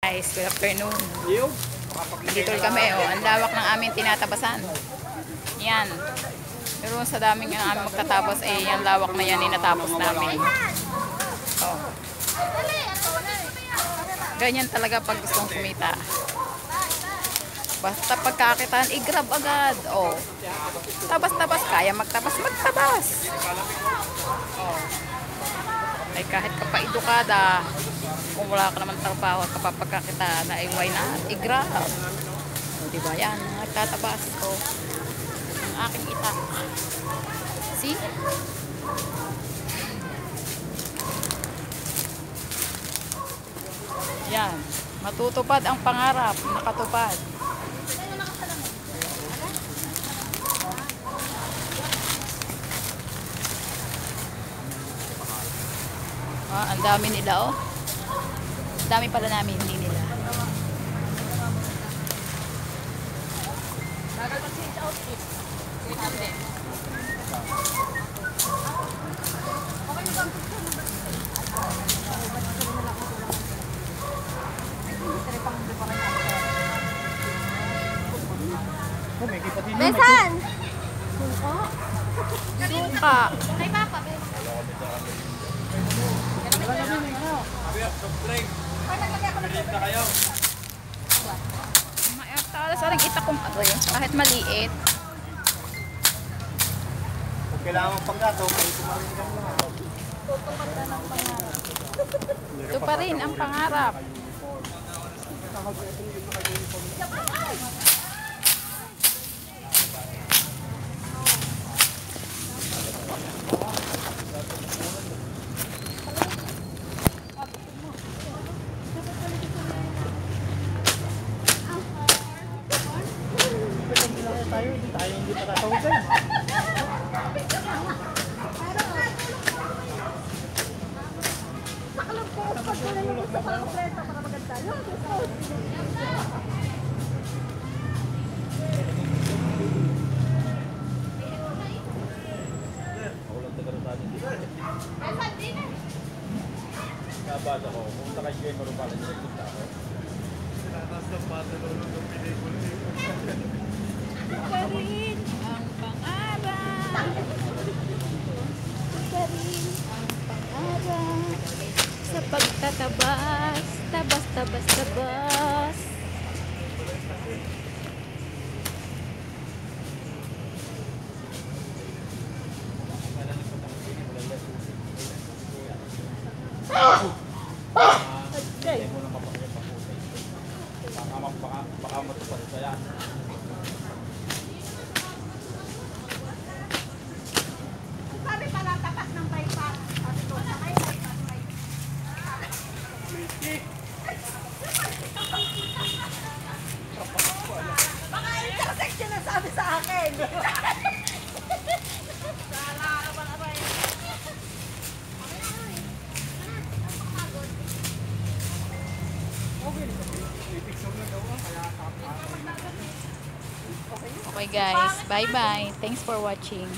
Guys, good afternoon. Dito kami, oh. Ang lawak ng aming tinatabasan. Yan. Pero sa daming ang aming magtatapos, yung lawak na yan, inatapos namin. Oh. Ganyan talaga pag gustong kumita. Basta pagkakitaan, i-grab agad. Oh. Tabas-tabas, kaya magtabas. Oh. Ay kahit kapaedukada, kung wala ka naman trabaho at kapapagkakitaan, ay why not? I-grab. O, diba yan? Nagtatabas. Oh. Ang aking itak. See? Yan. Matutupad ang pangarap. Nakatupad. Ah, ang dami nila, oh. Ang dami pala namin, hindi nila. Besan! Suka. Kay Papa, Talas aring itakong adoy, kahit maliit. Kung kailangan pang gato, may tumarin ka lang. Ito pa rin ang pangarap. Tayo hindi nakatawagan. Nabad ako. Kung kay Jay Marupala, nilagpunta ako. Sinatas ng bata ng pelikula. Karin ang pangarap. Karin ang pangarap. Sa pagtatabas, tabas. Baka matupad sa yan. sabi pala tapas ng bypass. Sabi ko, sakay bypass. Baka intersection na sabi sa akin. Okay guys, bye-bye. Thanks for watching.